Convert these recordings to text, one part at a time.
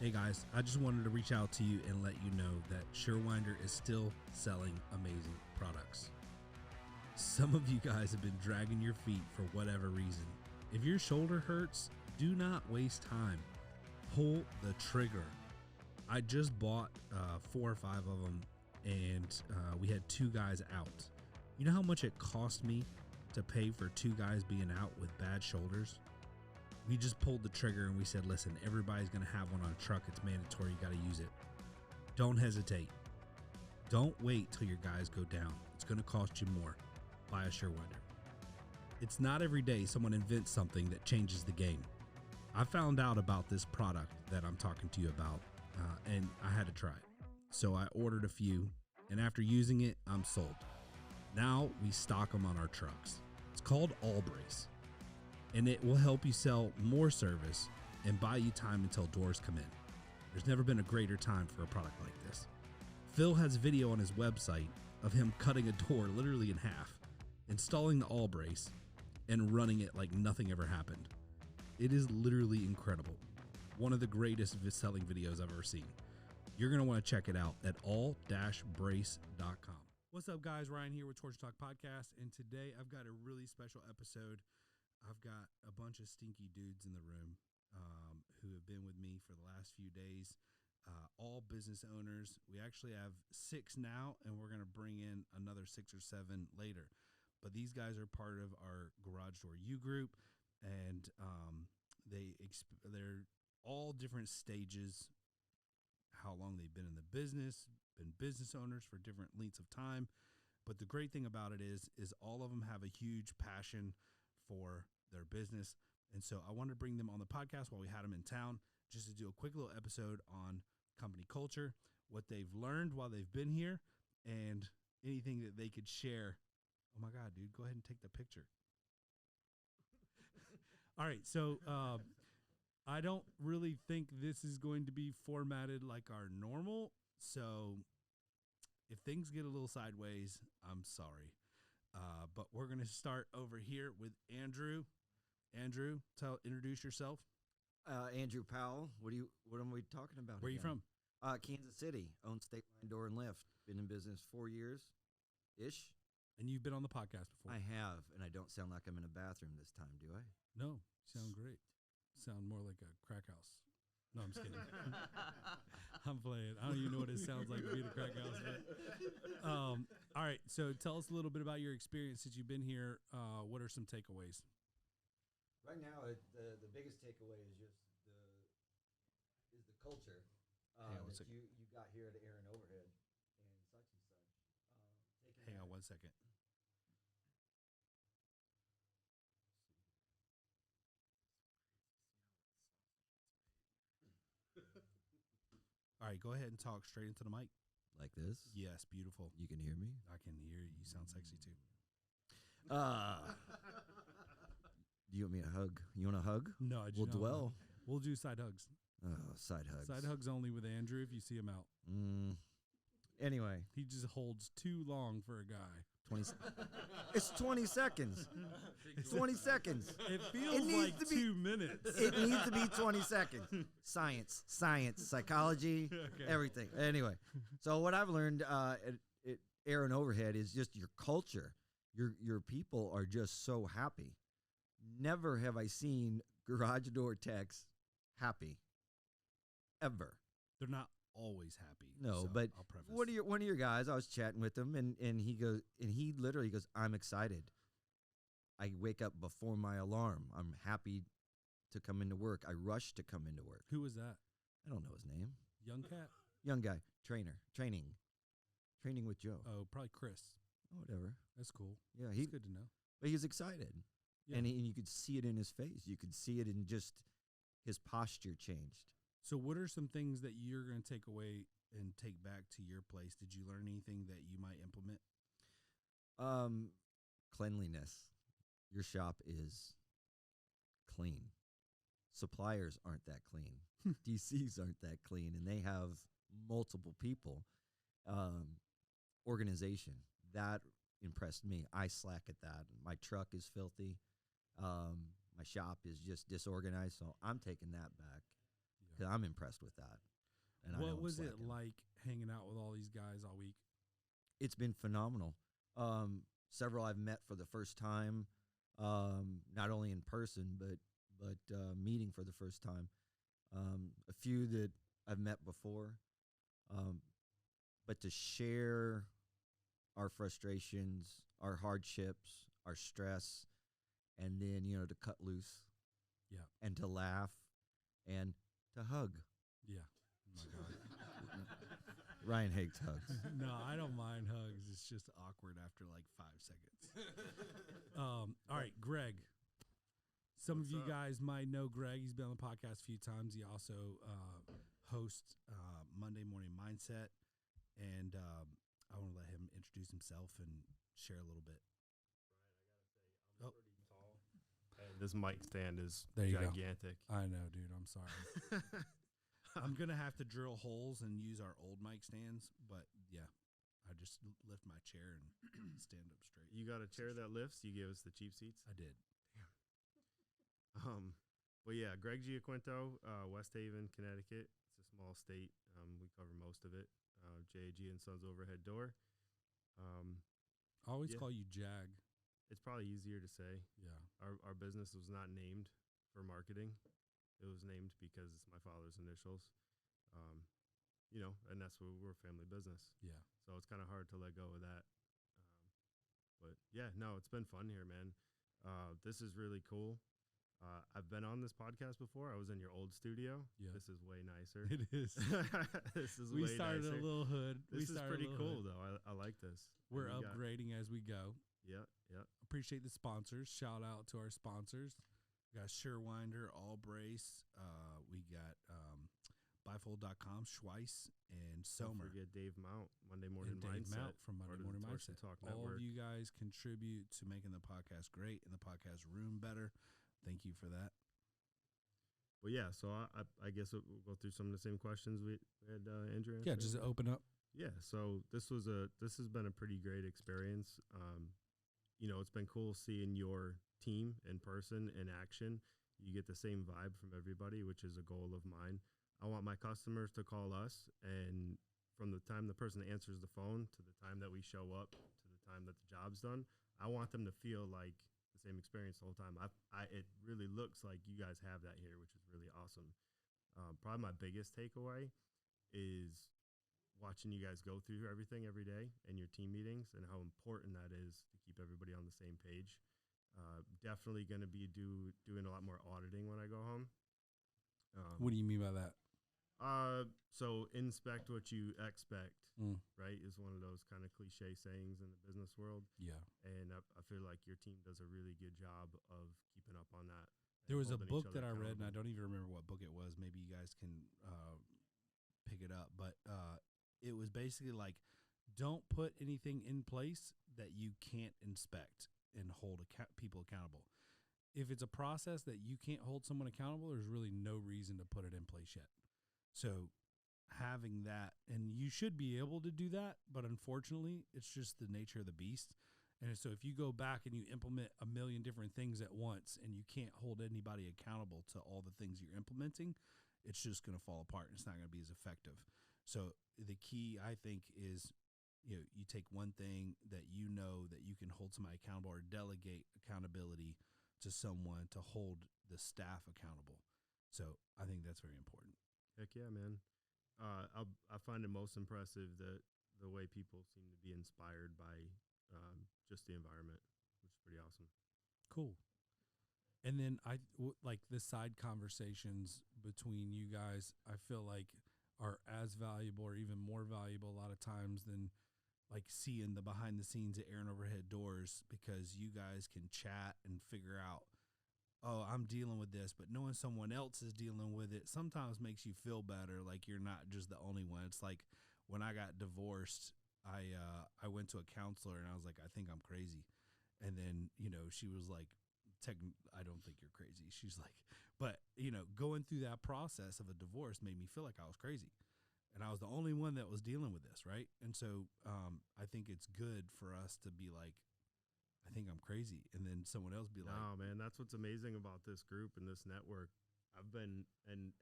Hey guys, I just wanted to reach out to you and let you know that Surewinder is still selling amazing products. Some of you guys have been dragging your feet for whatever reason. If your shoulder hurts, do not waste time. Pull the trigger. I just bought 4 or 5 of them, and we had 2 guys out. You know how much it cost me to pay for 2 guys being out with bad shoulders? We just pulled the trigger and we said, listen, everybody's going to have one on a truck. It's mandatory. You got to use it. Don't hesitate. Don't wait till your guys go down. It's going to cost you more. Buy a Surewinder. It's not every day someone invents something that changes the game. I found out about this product that I'm talking to you about, and I had to try it. So I ordered a few, and after using it, I'm sold. Now we stock them on our trucks. It's called All Brace, and it will help you sell more service and buy you time until doors come in. There's never been a greater time for a product like this. Phil has a video on his website of him cutting a door literally in half, installing the All Brace, and running it like nothing ever happened. It is literally incredible. One of the greatest selling videos I've ever seen. You're going to want to check it out at all-brace.com. What's up, guys? Ryan here with Torsion Talk Podcast, and today I've got a really special episode. I've got a bunch of stinky dudes in the room who have been with me for the last few days, all business owners. We actually have 6 now, and we're going to bring in another 6 or 7 later. But these guys are part of our Garage Door U group, and they're all different stages, how long they've been in the business, been business owners for different lengths of time. But the great thing about it is all of them have a huge passion for their business. And so I wanted to bring them on the podcast while we had them in town, just to do a quick little episode on company culture, what they've learned while they've been here, and anything that they could share. Oh my God, dude, go ahead and take the picture. All right, so I don't really think this is going to be formatted like our normal. So if things get a little sideways, I'm sorry. But we're going to start over here with Andrew. Andrew, introduce yourself. Andrew Powell. What am we talking about? Where are you from? Kansas City. Own State Line Door and Lift. Been in business 4 years-ish. And you've been on the podcast before. I have, and I don't sound like I'm in a bathroom this time, do I? No, you sound great. Sound more like a crack house. No, I'm just kidding. I'm playing. I don't even know what it sounds like to be in a crack house. But, all right, so tell us a little bit about your experience since you've been here. What are some takeaways? Right now, the biggest takeaway is just the culture that you got here at Aaron Overhead and such and such. Hang on 1 second. All right, go ahead and talk straight into the mic. Like this? Yes, beautiful. You can hear me? I can hear you. You sound sexy too. Do you want me to hug? You want a hug? No, I do We'll not. dwell. We'll do side hugs. Side hugs. Side hugs only with Andrew if you see him out. Anyway. He just holds too long for a guy. 20 It's 20 seconds. 20 seconds. It feels like 2 minutes. It needs to be 20 seconds. Science, psychology, everything. Anyway, so what I've learned at Aaron Overhead is just your culture. Your people are just so happy. Never have I seen garage door techs happy. Ever. They're not always happy. No, so but I'll preface. one of your guys, I was chatting with him, and he literally goes, I'm excited. I wake up before my alarm. I'm happy to come into work. I rush to come into work. Who was that? I don't know his name. Young cat? Young guy. Training with Joe. Oh, probably Chris. Oh, whatever. That's cool. Yeah, That's good to know. But he was excited. Yeah. And you could see it in his face. You could see it in just his posture changed. So what are some things that you're going to take away and take back to your place? Did you learn anything that you might implement? Cleanliness. Your shop is clean. Suppliers aren't that clean. DCs aren't that clean, and they have multiple people. Organization. That impressed me. I slack at that. My truck is filthy. My shop is just disorganized, so I'm taking that back. 'Cause I'm impressed with that. And I know What I'm was it slacking. like hanging out with all these guys all week? It's been phenomenal. Several I've met for the first time, not only in person but meeting for the first time. A few that I've met before, um, but to share our frustrations, our hardships, our stress, and then to cut loose, Yeah. and to laugh, and to hug. Yeah. Oh my God. Ryan hates hugs. No, I don't mind hugs. It's just awkward after like 5 seconds. All right, Greg. Some What's of you up? guys might know Greg. He's been on the podcast a few times. He also hosts Monday Morning Mindset. And I want to let him introduce himself and share a little bit. I'm pretty tall. And this mic stand is There you go. gigantic. I know, dude. I'm sorry. I'm going to have to drill holes and use our old mic stands. But, yeah, I just lift my chair and stand up straight. You got a chair that lifts? You gave us the cheap seats? I did. But yeah, Greg Giaquinto, West Haven, Connecticut. It's a small state. We cover most of it. JAG and Sons Overhead Door. I always Yeah. call you Jag. It's probably easier to say. Yeah. Our business was not named for marketing. It was named because it's my father's initials. And that's what we're a family business. Yeah. So it's kind of hard to let go of that. But yeah, no, it's been fun here, man. This is really cool. I've been on this podcast before. I was in your old studio. Yeah. This is way nicer. It is. This is We way started nicer. a little hood. This is pretty cool, Hood. though. I like this. We're And we got- upgrading as we go. Yeah. Appreciate the sponsors. Shout out to our sponsors. We got Surewinder, All Brace. We got Bifold.com, Schweiss, and Don't Somer. forget Dave Mount, Monday Morning And Dave Mindset. Mount from Monday part of the Morning Torsion Mindset. Talk All Network. of you guys contribute to making the podcast great and the podcast room better. Thank you for that. Well, yeah. So I guess we'll go through some of the same questions we had Andrew. Yeah, answer. just open up. Yeah, so this has been a pretty great experience. It's been cool seeing your team in person, in action. You get the same vibe from everybody, which is a goal of mine. I want my customers to call us, and from the time the person answers the phone to the time that we show up to the time that the job's done, I want them to feel like the same experience the whole time. It really looks like you guys have that here, which is really awesome. Probably my biggest takeaway is watching you guys go through everything every day in your team meetings and how important that is to keep everybody on the same page. Definitely going to be doing a lot more auditing when I go home. What do you mean by that? So inspect what you expect, Mm. right, is one of those kind of cliche sayings in the business world. Yeah. And I feel like your team does a really good job of keeping up on that. There was a holding each book other that I read, and I accountable. don't even remember what book it was. Maybe you guys can pick it up. But it was basically like, don't put anything in place that you can't inspect and hold people accountable. If it's a process that you can't hold someone accountable, there's really no reason to put it in place yet. So having that, and you should be able to do that, but unfortunately, it's just the nature of the beast. And so if you go back and you implement a million different things at once and you can't hold anybody accountable to all the things you're implementing, it's just going to fall apart. It's not going to be as effective. So the key, I think, is you take one thing that you know that you can hold somebody accountable or delegate accountability to someone to hold the staff accountable. So I think that's very important. Heck yeah, man. I find it most impressive that the way people seem to be inspired by just the environment, which is pretty awesome. Cool. And then like the side conversations between you guys, I feel like are as valuable or even more valuable a lot of times than like seeing the behind the scenes at Aaron Overhead Doors, because you guys can chat and figure out, oh, I'm dealing with this, but knowing someone else is dealing with it sometimes makes you feel better. Like you're not just the only one. It's like when I got divorced, I went to a counselor and I was like, I think I'm crazy. And then, she was like, I don't think you're crazy. She's like, but going through that process of a divorce made me feel like I was crazy. And I was the only one that was dealing with this, right? And so I think it's good for us to be like, I think I'm crazy. And then someone else be like, No, man, that's what's amazing about this group and this network. I've been, and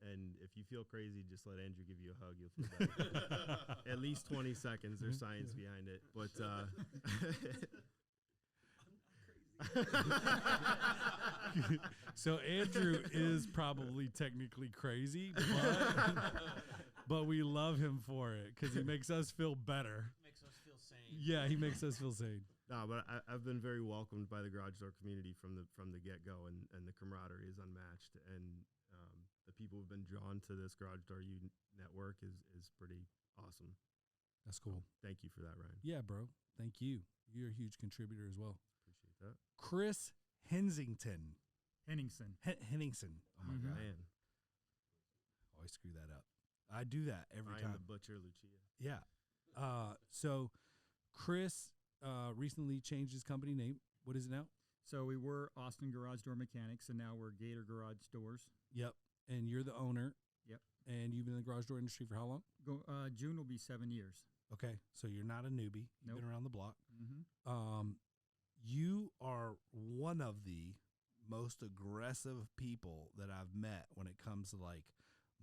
if you feel crazy, just let Andrew give you a hug. You'll feel better. At least 20 seconds. There's science behind it. But So Andrew is probably technically crazy, but we love him for it because he makes us feel better. Makes us feel sane. Yeah, he makes us feel sane. no, but I've been very welcomed by the garage door community from the get go, and the camaraderie is unmatched. And the people who've been drawn to this garage door network is pretty awesome. That's cool. Thank you for that, Ryan. Yeah, bro. Thank you. You're a huge contributor as well. Appreciate that. Chris Hensington. Henningsen. Henningsen. Oh my God. Man, Always screw that up. I do that every Ryan time. the Butcher, Lucia. Yeah. So Chris recently changed his company name. What is it now? So we were Austin Garage Door Mechanics, and now we're Gator Garage Doors. Yep. And you're the owner. Yep. And you've been in the garage door industry for how long? June will be 7 years. Okay. So you're not a newbie. You've Nope. been around the block. Mm-hmm. You are one of the most aggressive people that I've met when it comes to like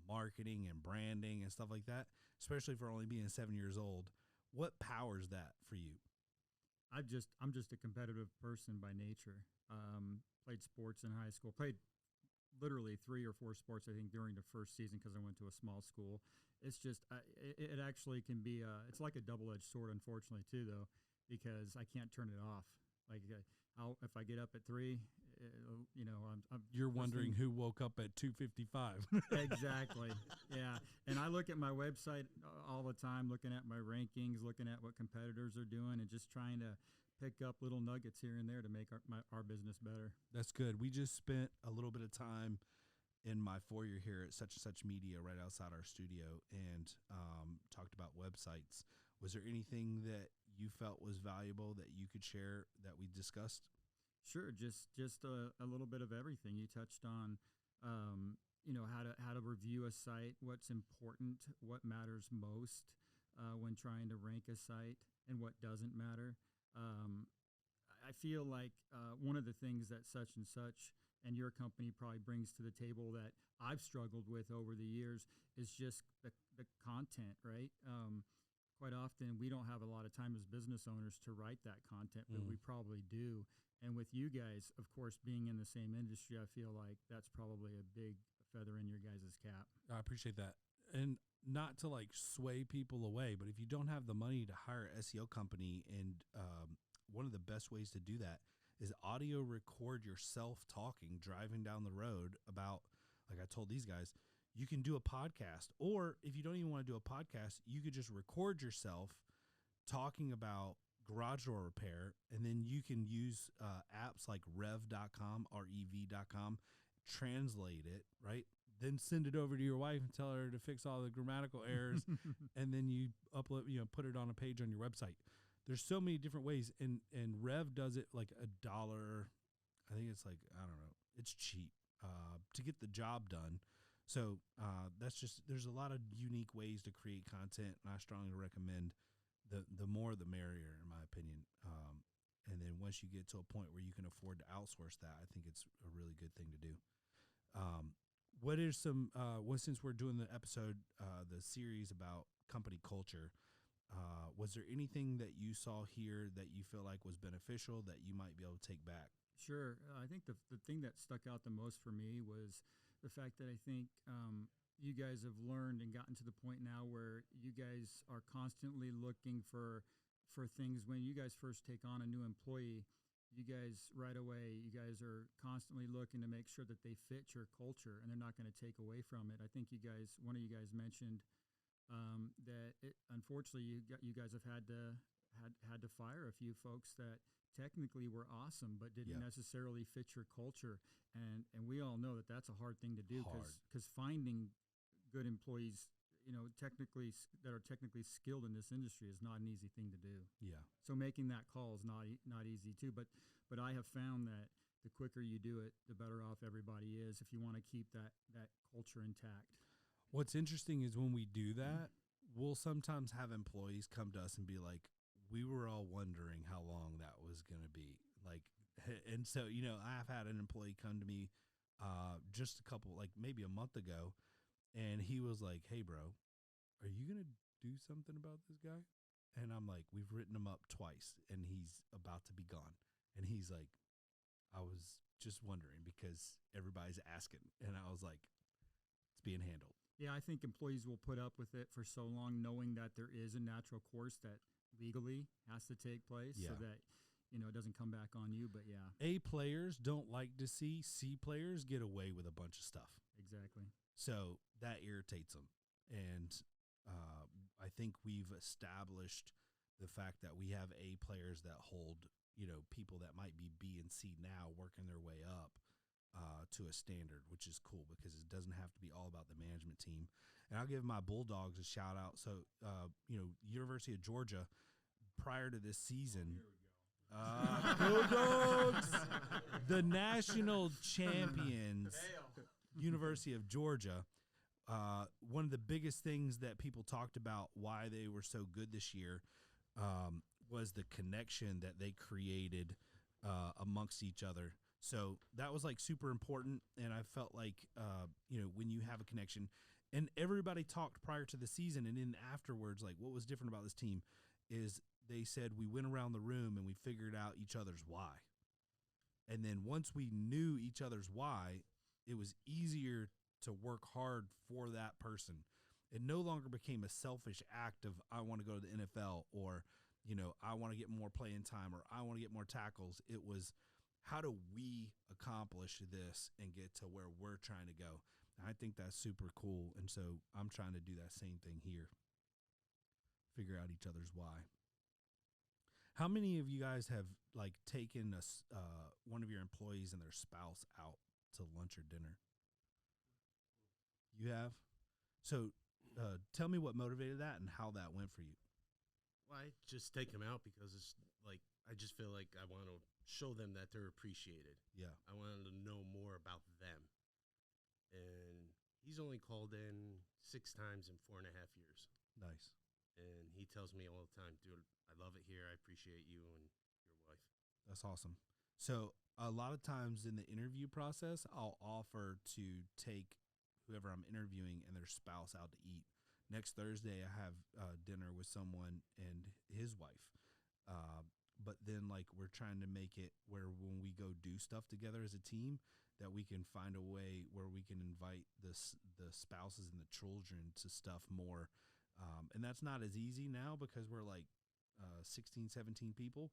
marketing and branding and stuff like that, especially for only being 7 years old. What powers that for you? I'm just a competitive person by nature. Played sports in high school. Played literally 3 or 4 sports, I think, during the first season because I went to a small school. It's just it actually can be it's like a double-edged sword, unfortunately, too, though, because I can't turn it off. Like if I get up at 3, I'm You're wondering who woke up at 2:55. Exactly. Yeah. And I look at my website all the time, looking at my rankings, looking at what competitors are doing, and just trying to pick up little nuggets here and there to make our business better. That's good. We just spent a little bit of time in my foyer here at such and such media right outside our studio and talked about websites. Was there anything that you felt was valuable that you could share that we discussed? Sure, just a little bit of everything. You touched on, how to review a site, what's important, what matters most when trying to rank a site, and what doesn't matter. I feel like one of the things that such and such and your company probably brings to the table that I've struggled with over the years is just the content, right? Quite often we don't have a lot of time as business owners to write that content, but we probably do. And with you guys, of course, being in the same industry, I feel like that's probably a big feather in your guys' cap. I appreciate that. And not to like sway people away, but if you don't have the money to hire an SEO company, and one of the best ways to do that is audio record yourself talking, driving down the road about, like I told these guys, you can do a podcast. Or if you don't even want to do a podcast, you could just record yourself talking about garage door repair, and then you can use apps like rev.com, rev.com, translate it, right? Then send it over to your wife and tell her to fix all the grammatical errors, and then you upload, put it on a page on your website. There's so many different ways, and Rev does it like $1. I think it's like, I don't know, it's cheap to get the job done. So there's a lot of unique ways to create content, and I strongly recommend the more the merrier, in my opinion. And then once you get to a point where you can afford to outsource that, I think it's a really good thing to do. What are some, since we're doing the episode, the series about company culture, was there anything that you saw here that you feel like was beneficial that you might be able to take back? Sure. I think the thing that stuck out the most for me was the fact that I think you guys have learned and gotten to the point now where you guys are constantly looking for things. When you guys first take on a new employee, you guys right away, you guys are constantly looking to make sure that they fit your culture and they're not going to take away from it. I think one of you guys mentioned that unfortunately you guys have had to fire a few folks that technically were awesome but didn't necessarily fit your culture, and we all know that that's a hard thing to do because finding good employees technically skilled in this industry is not an easy thing to do. Yeah. So making that call is not easy too, but I have found that the quicker you do it, the better off everybody is if you want to keep that culture intact. What's interesting is when we do that, we'll sometimes have employees come to us and be like, we were all wondering how long that was going to be. Like, and so, I've had an employee come to me just a couple, like maybe a month ago, and he was like, "Hey, bro, are you gonna do something about this guy?" And I'm like, "We've written him up twice, and he's about to be gone." And he's like, "I was just wondering because everybody's asking," and I was like, "It's being handled." Yeah, I think employees will put up with it for so long, knowing that there is a natural course that legally has to take place, so Yeah. that it doesn't come back on you. But yeah, A players don't like to see C players get away with a bunch of stuff. exactly. So that irritates them. And I think we've established the fact that we have A players that hold, people that might be B and C now working their way up to a standard, which is cool because it doesn't have to be all about the management team. And I'll give my Bulldogs a shout out. So, University of Georgia, prior to this season, Bulldogs, the national champions, University of Georgia. One of the biggest things that people talked about why they were so good this year was the connection that they created amongst each other. So that was like super important, and I felt like when you have a connection, and everybody talked prior to the season and then afterwards, like what was different about this team is they said we went around the room and we figured out each other's why. And then once we knew each other's why, it was easier to work hard for that person. It no longer became a selfish act of I want to go to the NFL or, I want to get more playing time or I want to get more tackles. It was how do we accomplish this and get to where we're trying to go? And I think that's super cool. And so I'm trying to do that same thing here. Figure out each other's why. How many of you guys have like taken one of your employees and their spouse out to lunch or dinner? You have? So tell me what motivated that and how that went for you. Well, I just take them out because it's like I just feel like I want to show them that they're appreciated. Yeah. I want them to know more about them. And he's only called in 6 times in 4.5 years. Nice. And he tells me all the time, dude, I love it here. I appreciate you and your wife. That's awesome. So a lot of times in the interview process, I'll offer to take whoever I'm interviewing and their spouse out to eat. Next Thursday, I have dinner with someone and his wife. But then, like, we're trying to make it where when we go do stuff together as a team, that we can find a way where we can invite the spouses and the children to stuff more. And that's not as easy now because we're like 16, 17 people.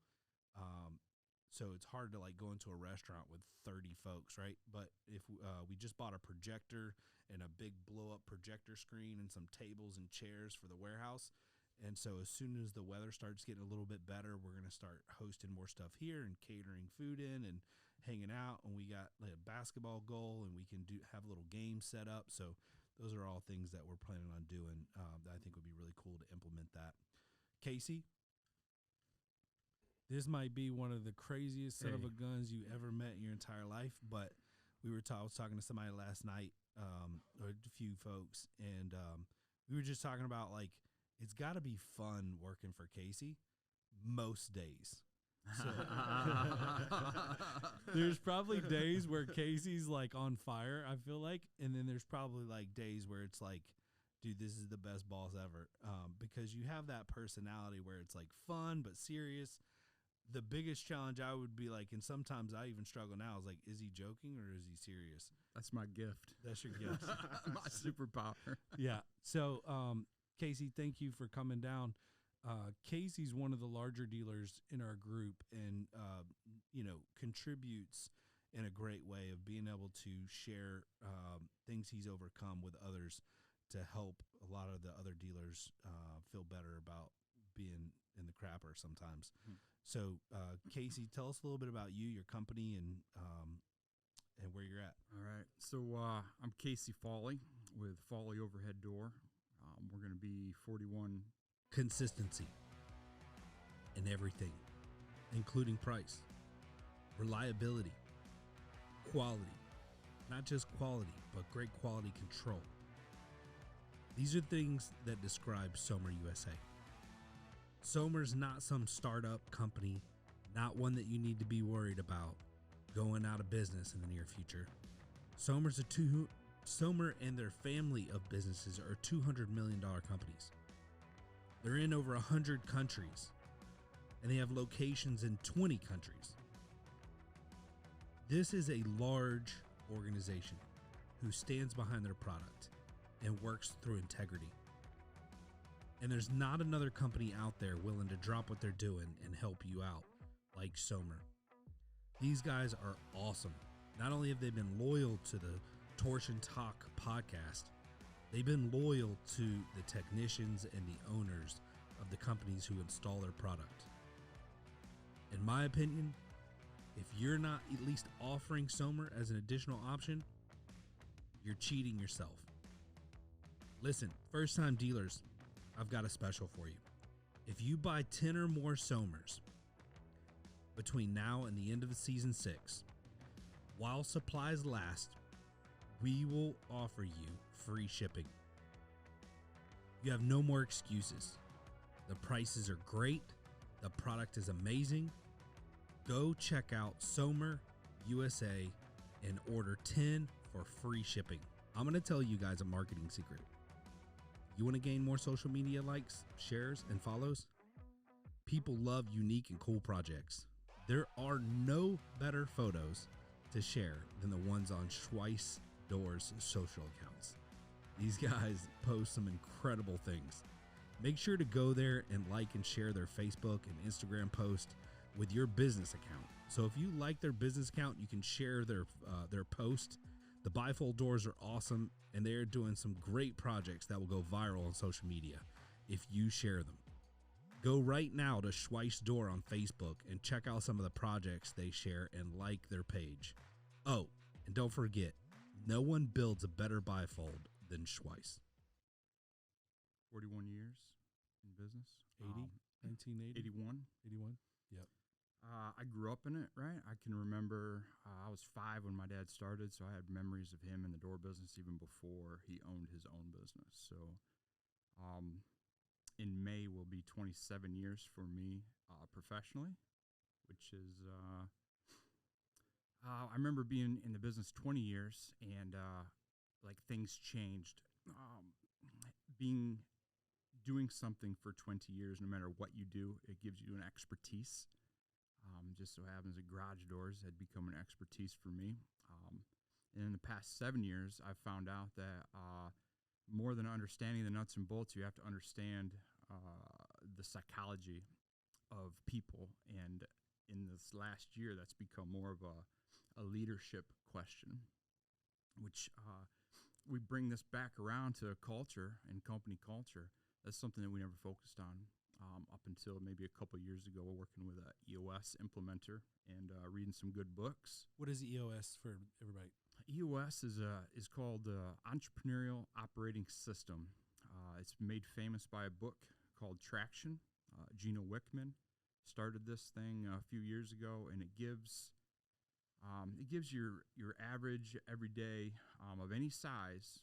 So it's hard to like go into a restaurant with 30 folks, right? But if we just bought a projector and a big blow up projector screen and some tables and chairs for the warehouse. And so as soon as the weather starts getting a little bit better, we're going to start hosting more stuff here and catering food in and hanging out. And we got like a basketball goal and we can have a little game set up. So those are all things that we're planning on doing that I think would be really cool to implement that. Casey? This might be one of the craziest son of a guns you ever met in your entire life, but I was talking to somebody last night, or a few folks, and we were just talking about, like, it's got to be fun working for Casey most days. So, there's probably days where Casey's, like, on fire, I feel like, and then there's probably, like, days where it's like, dude, this is the best boss ever, because you have that personality where it's, like, fun but serious. The biggest challenge I would be like, and sometimes I even struggle now, is like, is he joking or is he serious? That's my gift. That's your gift. My superpower. Yeah. So, Casey, thank you for coming down. Casey's one of the larger dealers in our group and, contributes in a great way of being able to share things he's overcome with others to help a lot of the other dealers feel better about being in the crapper sometimes. Mm-hmm. So, Casey, tell us a little bit about you, your company, and where you're at. All right. So I'm Casey Foley with Foley Overhead Door. We're going to be 41. Consistency in everything, including price, reliability, quality. Not just quality, but great quality control. These are things that describe Somer USA. Somer's not some startup company, not one that you need to be worried about going out of business in the near future. Somer and their family of businesses are $200 million companies. They're in over 100 countries, and they have locations in 20 countries. This is a large organization who stands behind their product and works through integrity. And there's not another company out there willing to drop what they're doing and help you out like Somer. These guys are awesome. Not only have they been loyal to the Torsion Talk podcast, they've been loyal to the technicians and the owners of the companies who install their product. In my opinion, if you're not at least offering Somer as an additional option, you're cheating yourself. Listen, first-time dealers, I've got a special for you. If you buy 10 or more Somers between now and the end of the season 6, while supplies last, we will offer you free shipping. You have no more excuses. The prices are great. The product is amazing. Go check out Somer USA and order 10 for free shipping. I'm going to tell you guys a marketing secret. You want to gain more social media likes, shares, and follows? People love unique and cool projects. There are no better photos to share than the ones on Schweiss Doors social accounts. These guys post some incredible things. Make sure to go there and like and share their Facebook and Instagram post with your business account. So if you like their business account, you can share their post. The bifold doors are awesome, and they're doing some great projects that will go viral on social media if you share them. Go right now to Schweiss Door on Facebook and check out some of the projects they share and like their page. Oh, and don't forget, no one builds a better bifold than Schweiss. 41 years in business. 1980? 81. 81? Yep. I grew up in it, right? I can remember I was 5 when my dad started, so I had memories of him in the door business even before he owned his own business. So in May will be 27 years for me professionally, which is, I remember being in the business 20 years and like things changed. Doing something for 20 years, no matter what you do, it gives you an expertise. Just so happens that garage doors had become an expertise for me. And in the past 7 years, I've found out that more than understanding the nuts and bolts, you have to understand the psychology of people. And in this last year, that's become more of a leadership question, which we bring this back around to culture and company culture. That's something that we never focused on up until maybe a couple years ago. We're working with an EOS implementer and reading some good books. What is EOS for everybody? EOS is called Entrepreneurial Operating System. It's made famous by a book called Traction. Gino Wickman started this thing a few years ago, and it gives your average everyday of any size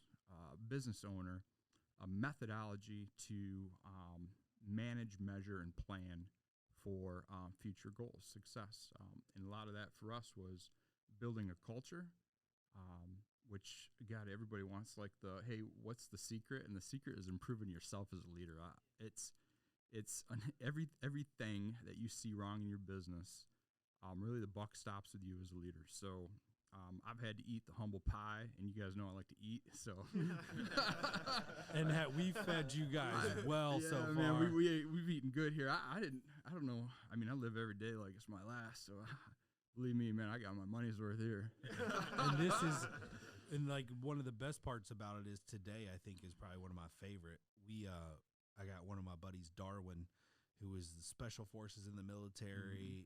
business owner a methodology to manage, measure, and plan for future goals, success. And a lot of that for us was building a culture, which, God, everybody wants hey, what's the secret? And the secret is improving yourself as a leader. It's everything that you see wrong in your business, really the buck stops with you as a leader. So I've had to eat the humble pie, and you guys know I like to eat. So, and we fed you guys well so far. Man, we've eaten good here. I don't know. I mean, I live every day like it's my last. So, believe me, man, I got my money's worth here. And like one of the best parts about it is today, I think, is probably one of my favorite. I got one of my buddies, Darwin, who is the special forces in the military.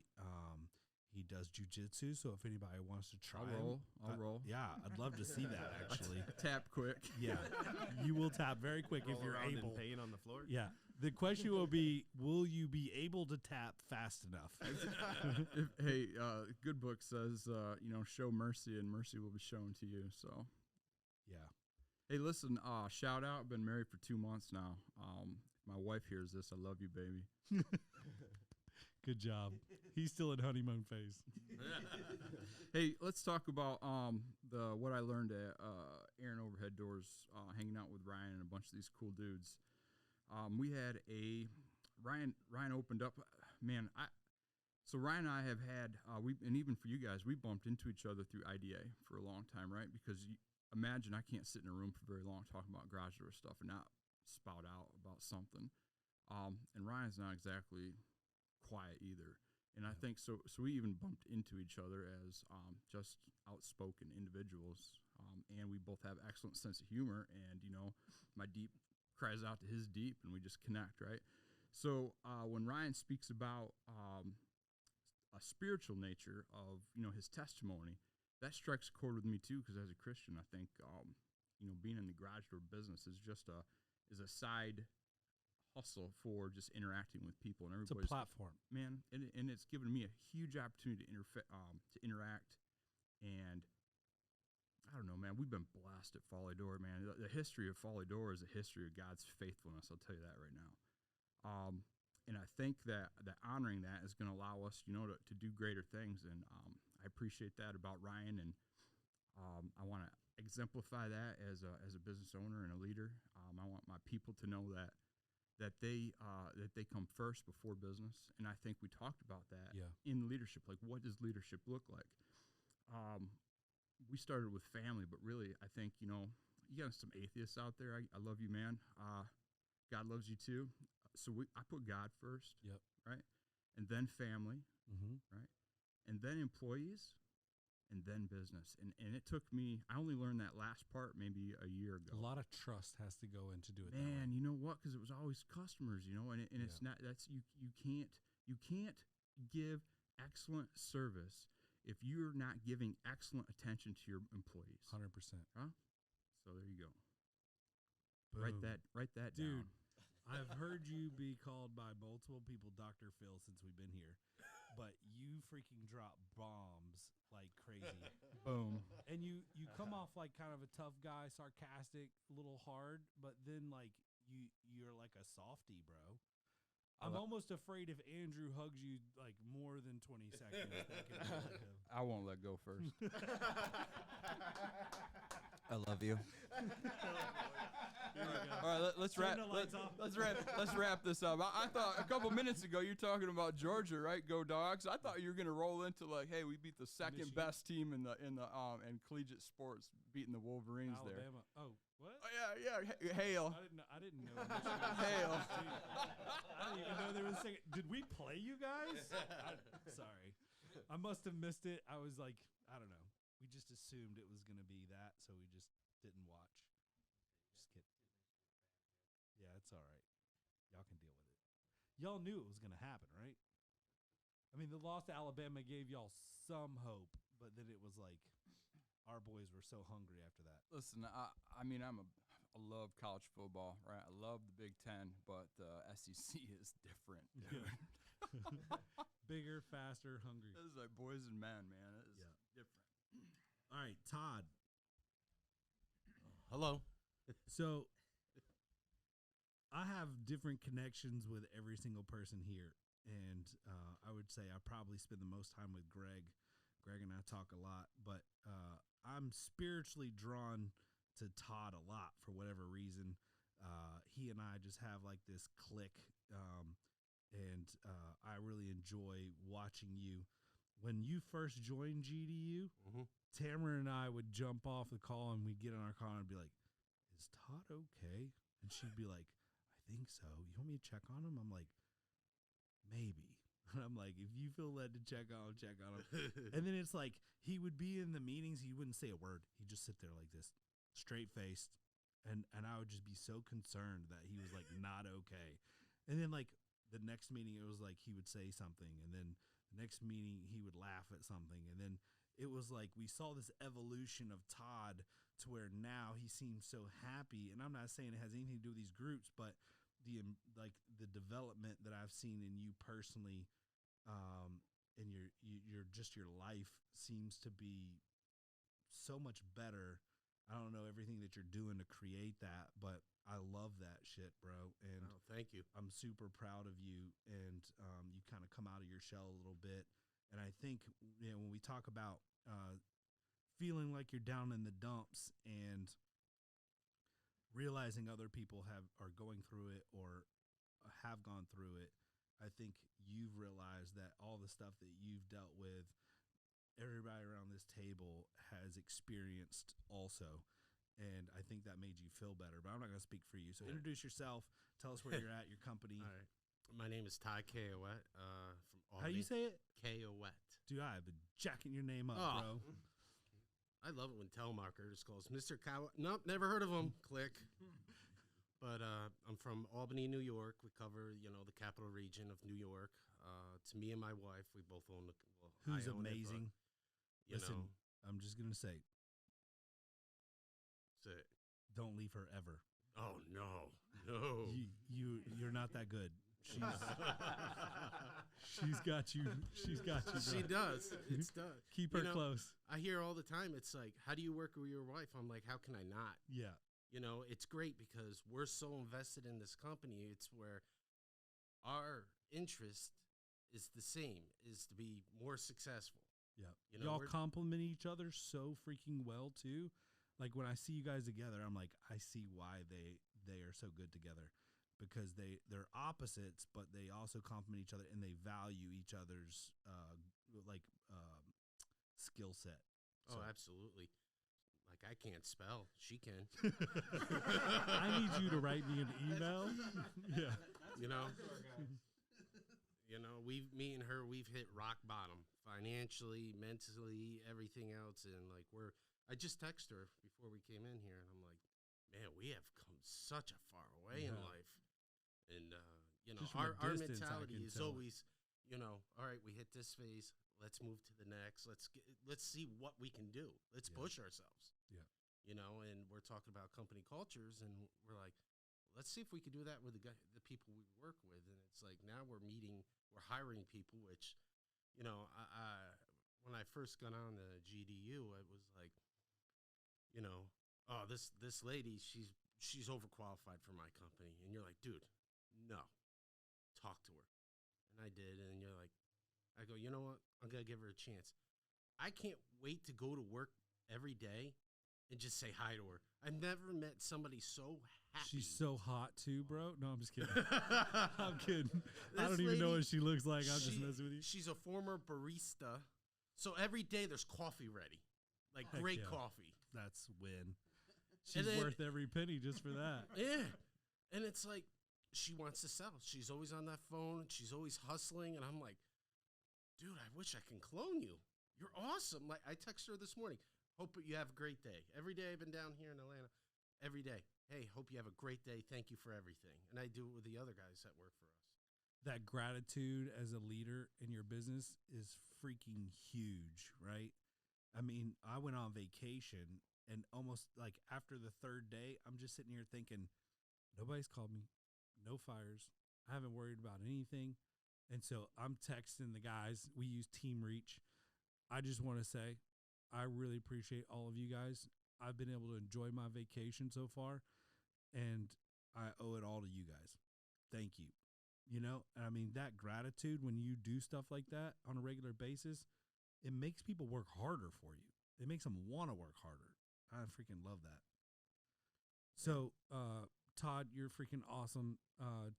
He does jujitsu, so if anybody wants to try, I'll roll. Yeah, I'd love to see that actually. Tap quick. Yeah, you will tap very quick if you're able. And pain on the floor. Yeah, the question will be: will you be able to tap fast enough? Good book says, show mercy, and mercy will be shown to you. So, yeah. Hey, listen, shout out. I've been married for 2 months now. If my wife hears this, I love you, baby. Good job. He's still in honeymoon phase. Hey, let's talk about the what I learned at Aaron Overhead Doors, hanging out with Ryan and a bunch of these cool dudes. We had Ryan opened up. Man, so Ryan and I have had and even for you guys, we bumped into each other through IDA for a long time, right? Because imagine I can't sit in a room for very long talking about garage door stuff and not spout out about something. And Ryan's not exactly quiet either. And I think so we even bumped into each other as just outspoken individuals. And we both have excellent sense of humor. And, my deep cries out to his deep, and we just connect, right? So when Ryan speaks about a spiritual nature of, his testimony, that strikes a chord with me too, because as a Christian, I think, being in the garage door business is just a side hustle for just interacting with people, and It's a everybody's platform. man, and it's given me a huge opportunity to interact. And I don't know, man, we've been blessed at Folly Door, man. The history of Folly Door is a history of God's faithfulness. I'll tell you that right now. And I think that honoring that is going to allow us, to do greater things. And I appreciate that about Ryan, and I want to exemplify that as a business owner and a leader. I want my people to know that they come first before business. And I think we talked about that in leadership. Like, what does leadership look like? We started with family, but really, I think, you got some atheists out there. I love you, man. God loves you too. So I put God first. Yep. Right. And then family. Mm-hmm. Right. And then employees. And then business. And it took me, I only learned that last part maybe a year ago. A lot of trust has to go in to do it. Man, you know what? Because it was always customers, and it's not, you can't give excellent service if you're not giving excellent attention to your employees. 100%. Huh? So there you go. Boom. Write that Dude, down. I've heard you be called by multiple people Dr. Phil since we've been here, but you freaking drop bombs like crazy. Boom. And you come off like kind of a tough guy, sarcastic, a little hard, but then like you're like a softie, bro. I'm almost afraid if Andrew hugs you like more than 20 seconds. I won't let go first. I love you. All right, let's wrap. Let's wrap this up. I thought a couple minutes ago you're talking about Georgia, right? Go Dogs! I thought you were gonna roll into like, hey, we beat the second best team in collegiate sports, beating the Wolverines Alabama. there. Oh, what? Oh, yeah. Hail. I didn't know. Michigan Hail. I didn't even know there was a second. Did we play you guys? Sorry, I must have missed it. I was like, I don't know. We just assumed it was going to be that, so we just didn't watch. Just kidding. Yeah, it's all right. Y'all can deal with it. Y'all knew it was going to happen, right? I mean, the loss to Alabama gave y'all some hope, but then it was like our boys were so hungry after that. Listen, I mean, I love college football, right? I love the Big Ten, but SEC is different. Dude. Bigger, faster, hungry. This is like boys and men, man. It is different. All right, Todd. Hello. So I have different connections with every single person here. And I would say I probably spend the most time with Greg. Greg and I talk a lot, but I'm spiritually drawn to Todd a lot for whatever reason. He and I just have like this click, and I really enjoy watching you. When you first joined GDU, Tamara and I would jump off the call and we'd get in our car and be like, "Is Todd okay?" And she'd be like, "I think so. You want me to check on him?" I'm like, "Maybe." And I'm like, "If you feel led to check on him, check on him." And then it's like he would be in the meetings, he wouldn't say a word. He'd just sit there like this, straight faced, and I would just be so concerned that he was like not okay. And then like the next meeting, it was like he would say something, and then the next meeting he would laugh at something, and then it was like we saw this evolution of Todd to where now he seems so happy. And I'm not saying it has anything to do with these groups, but the development that I've seen in you personally, and your life seems to be so much better I don't know everything that you're doing to create that, but I love that shit, bro. And Oh, thank you. I'm super proud of you. And you kind of come out of your shell a little bit. And I think, when we talk about feeling like you're down in the dumps and realizing other people are going through it or have gone through it, I think you've realized that all the stuff that you've dealt with, everybody around this table has experienced also. And I think that made you feel better, but I'm not going to speak for you. So introduce yourself. Tell us where you're at, your company. All right. My name is Ty Kayowet from Albany. How do you say it? Kayowet. Dude, I've been jacking your name up, Oh. bro. I love it when telemarketer just calls Mr. Cow. Nope, never heard of him. Click. But I'm from Albany, New York. We cover, the capital region of New York. It's me and my wife. We both own Who's I own amazing. It, but, Listen, I'm just going to say, that's it. don't leave her ever. Oh, no. You're not that good. She's got you. She's got you. She bro. does. It's done. Keep her close. I hear all the time, it's like, how do you work with your wife? I'm like, how can I not? Yeah. It's great because we're so invested in this company. It's where our interest is the same, is to be more successful. Yeah. Y'all complement each other so freaking well too. Like when I see you guys together, I'm like, I see why they are so good together, because they're opposites, but they also complement each other and they value each other's skill set. Oh, absolutely. Like I can't spell. She can. I need you to write me an email. Yeah. Me and her, we've hit rock bottom financially, mentally, everything else. And like I just texted her before we came in here and I'm like, man, we have come such a far way in life. And, our mentality is always, all right, we hit this phase. Let's move to the next. Let's see what we can do. Let's push ourselves. Yeah. And we're talking about company cultures, and we're like, let's see if we can do that with the people we work with. And it's like now we're hiring people, which, when I first got on the GDU, it was like, oh, this lady, she's overqualified for my company. And you're like, dude, no, talk to her. And I did. And you're like, I go, you know what? I'm going to give her a chance. I can't wait to go to work every day and just say hi to her. I've never met somebody so happy. She's so hot too, bro. No, I'm just kidding. I'm kidding. I don't even know what she looks like. I'm just messing with you. She's a former barista. So every day there's coffee ready. Like Heck great yeah. coffee. That's win. She's worth every penny just for that. Yeah. And it's like, she wants to sell. She's always on that phone. She's always hustling. And I'm like, dude, I wish I can clone you. You're awesome. Like I texted her this morning. Hope you have a great day. Every day I've been down here in Atlanta. Every day. Hey, hope you have a great day. Thank you for everything. And I do it with the other guys that work for us. That gratitude as a leader in your business is freaking huge, right? I mean, I went on vacation and almost like after the third day, I'm just sitting here thinking, nobody's called me, no fires. I haven't worried about anything. And so I'm texting the guys. We use Team Reach. I just want to say, I really appreciate all of you guys. I've been able to enjoy my vacation so far, and I owe it all to you guys. Thank you. I mean, that gratitude when you do stuff like that on a regular basis, it makes people work harder for you. It makes them want to work harder. I freaking love that. So, Todd, you're freaking awesome.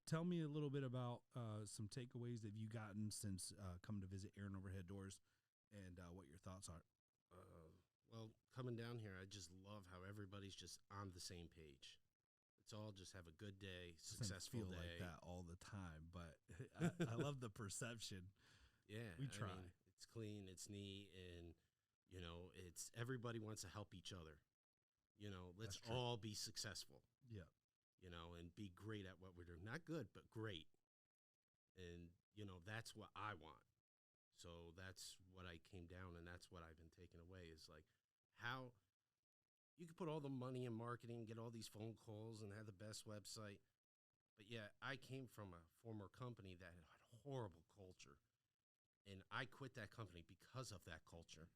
Tell me a little bit about some takeaways that you've gotten since coming to visit Aaron Overhead Doors and what your thoughts are. Well, coming down here, I just love how everybody's just on the same page. It's all just have a good day, successful feel day. like that all the time, but I love the perception. Yeah, we try. I mean, it's clean, it's neat, and it's everybody wants to help each other. Let's all be successful. Yeah. And be great at what we're doing. Not good, but great. And that's what I want. So that's what I came down, and that's what I've been taking away is like how you could put all the money in marketing, get all these phone calls, and have the best website. But yeah, I came from a former company that had horrible culture, and I quit that company because of that culture,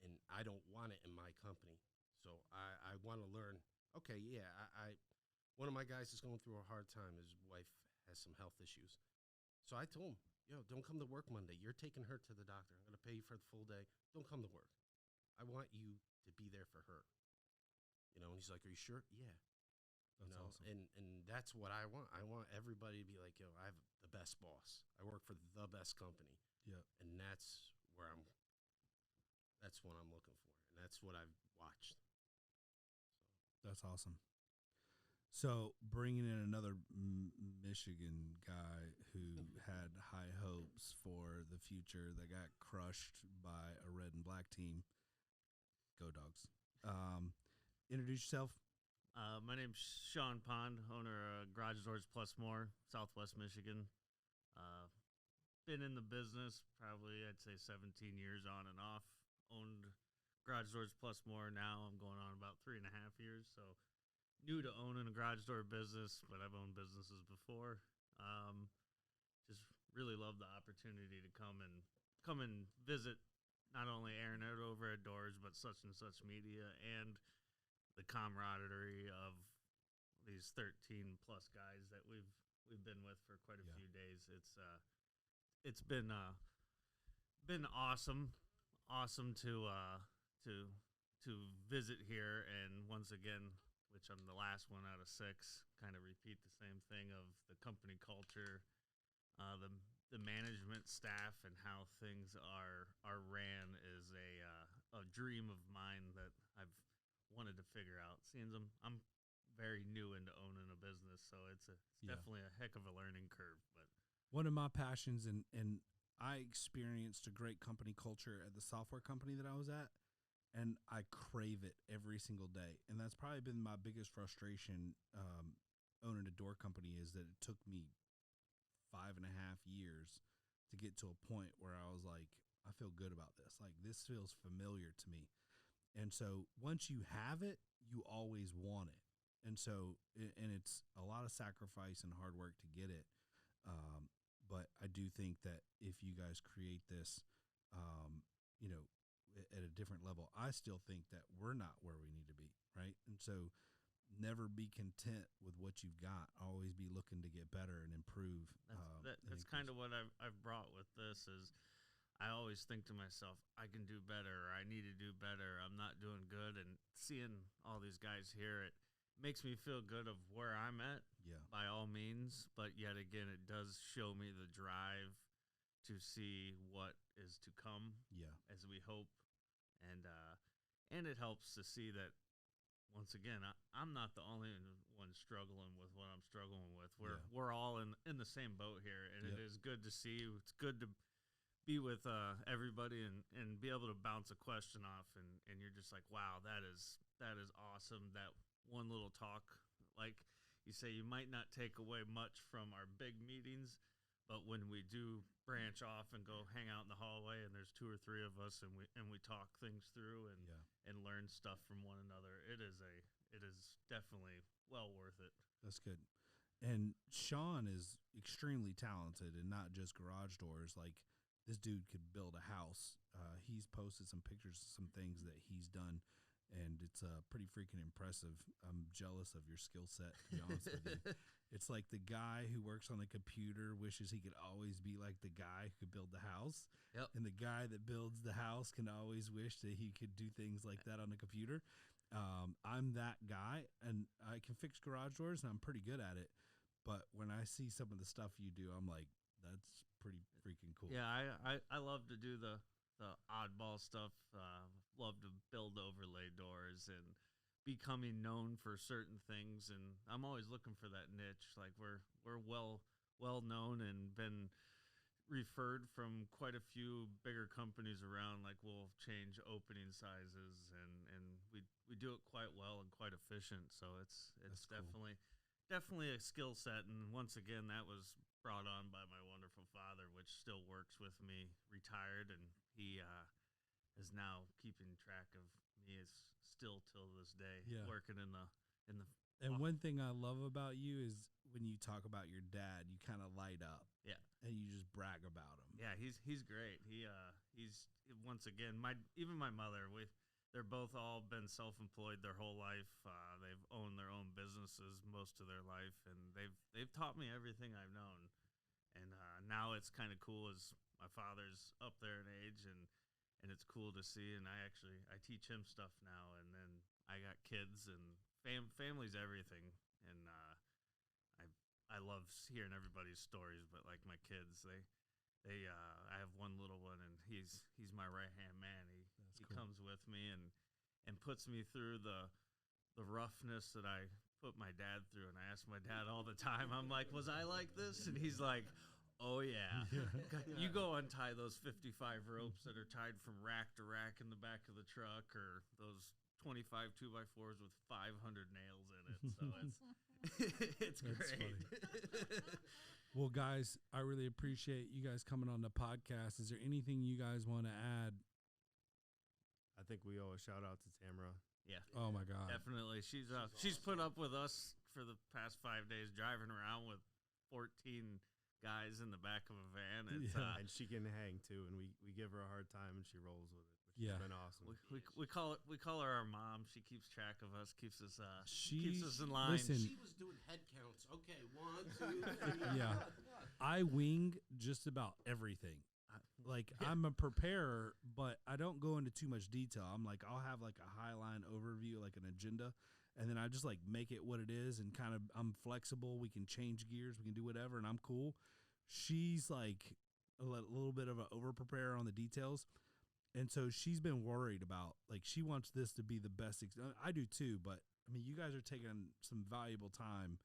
and I don't want it in my company. So I want to learn. Okay, yeah, one of my guys is going through a hard time. His wife has some health issues. So I told him, don't come to work Monday. You're taking her to the doctor. I'm going to pay you for the full day. Don't come to work. I want you to be there for her. And he's like, are you sure? Yeah. That's awesome. And that's what I want. I want everybody to be like, I have the best boss. I work for the best company. Yeah. And that's what I'm looking for. And that's what I've watched. That's awesome. So bringing in another Michigan guy who had high hopes for the future that got crushed by a red and black team. Go Dogs. Introduce yourself. My name's Sean Pond, owner of Garage Doors Plus More, Southwest Michigan. Been in the business probably, I'd say, 17 years on and off. Owned Garage Doors Plus More now. I'm going on about 3.5 years, so new to owning a garage door business, but I've owned businesses before. Just really love the opportunity to come and visit not only Aaron Out over at Doors, but Such and Such Media, and the camaraderie of these 13 plus guys that we've been with for quite a few days. It's been awesome to visit here, and once again, which I'm the last one out of 6, kind of repeat the same thing of the company culture, the management staff, and how things are ran is a dream of mine that I've wanted to figure out. Seeing I'm very new into owning a business, so it's definitely a heck of a learning curve. But one of my passions, and I experienced a great company culture at the software company that I was at, and I crave it every single day. And that's probably been my biggest frustration owning a door company, is that it took me 5.5 years to get to a point where I was like, I feel good about this. Like, this feels familiar to me. And so once you have it, you always want it. And so, and it's a lot of sacrifice and hard work to get it. But I do think that if you guys create this, at a different level, I still think that we're not where we need to be, right? And so never be content with what you've got. Always be looking to get better and improve. That's kind of what I've brought with this is I always think to myself, I can do better, or I need to do better. I'm not doing good. And seeing all these guys here, it makes me feel good of where I'm at, by all means. But yet again, it does show me the drive to see what is to come, as we hope. And it helps to see that, once again, I'm not the only one struggling with what I'm struggling with. We're all in the same boat here, and it is good to see. It's good to be with everybody and be able to bounce a question off, and you're just like, wow, that is awesome. That one little talk, like you say, you might not take away much from our big meetings, but when we do branch off and go hang out in the hallway, and there's 2 or 3 of us, and we talk things through and learn stuff from one another, it is definitely well worth it. That's good. And Sean is extremely talented, and not just garage doors. Like, this dude could build a house. He's posted some pictures of some things that he's done, and it's pretty freaking impressive. I'm jealous of your skill set, to be honest with you. It's like the guy who works on the computer wishes he could always be like the guy who could build the house. Yep. And the guy that builds the house can always wish that he could do things like that on the computer. I'm that guy, and I can fix garage doors, and I'm pretty good at it. But when I see some of the stuff you do, I'm like, that's pretty freaking cool. Yeah, I love to do the oddball stuff. Love to build overlay doors and becoming known for certain things, and I'm always looking for that niche. Like, we're well known and been referred from quite a few bigger companies around. Like, we'll change opening sizes, and we do it quite well and quite efficient. So it's cool. definitely a skill set. And once again, that was brought on by my wonderful father, which still works with me, retired, and he is now keeping track of me, is still till this day working in the. And one thing I love about you is when you talk about your dad, you kind of light up. Yeah. And you just brag about him. Yeah, he's great. He's once again, even my mother, they're both all been self-employed their whole life. They've owned their own businesses most of their life, and they've taught me everything I've known. And now it's kind of cool as my father's up there in age, and it's cool to see. And I teach him stuff now, and then I got kids, and family's everything. And I love hearing everybody's stories, but like my kids, I have one little one, and he's my right-hand man. He cool. comes with me and puts me through the roughness that I put my dad through. And I ask my dad all the time, I'm like, was I like this? And he's like, oh yeah. You go untie those 55 ropes that are tied from rack to rack in the back of the truck, or those 25 2x4s with 500 nails in it. So it's great. Well, guys, I really appreciate you guys coming on the podcast. Is there anything you guys want to add? I think we owe a shout out to Tamara. Yeah. Oh my God. Definitely. She's put up with us for the past 5 days, driving around with 14 guys in the back of a van. It's, and she can hang too, and we give her a hard time, and she rolls with it, which has been awesome. We call her our mom. She keeps track of us, keeps us in line. Listen, She was doing head counts. Okay, 1, 2, 3. yeah, I wing just about everything. Like I'm a preparer, but I don't go into too much detail. I'll have like a highline overview, like an agenda, and then I just like make it what it is, and kind of I'm flexible. We can change gears, we can do whatever, and I'm cool. She's like a little bit of an over preparer on the details, and so she's been worried about, like, she wants this to be the best. I do too, but I mean, you guys are taking some valuable time,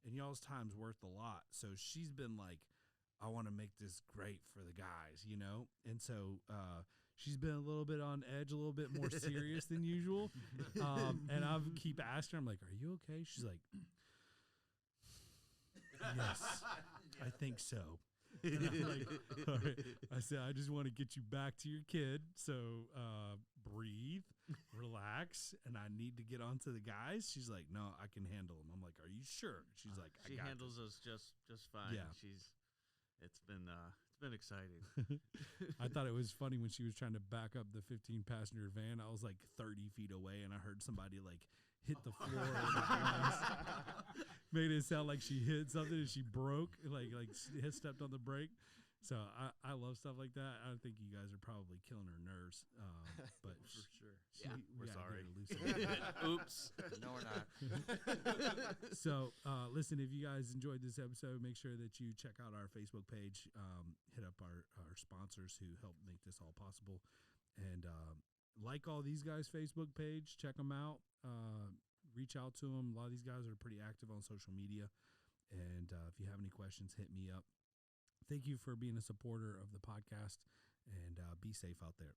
and y'all's time's worth a lot. So she's been like, I want to make this great for the guys, you know? And so she's been a little bit on edge, a little bit more serious than usual. And I keep asking her, I'm like, are you okay? She's like, yes, I think so. And I'm like, all right. I said, I just want to get you back to your kid. So breathe, relax, and I need to get on to the guys. She's like, no, I can handle them. I'm like, are you sure? She's like, she handles us just fine. Yeah. It's been exciting. I thought it was funny when she was trying to back up the 15-passenger van. I was like 30 feet away, and I heard somebody like hit the floor. Made it sound like she hit something and she broke, like had stepped on the brake. So I love stuff like that. I think you guys are probably killing her nerves, but For sure. we're sorry. Oops. No, we're not. So listen, if you guys enjoyed this episode, make sure that you check out our Facebook page, hit up our sponsors who help make this all possible, and like all these guys' Facebook page, check them out, reach out to them. A lot of these guys are pretty active on social media, and if you have any questions, hit me up. Thank you for being a supporter of the podcast, and be safe out there.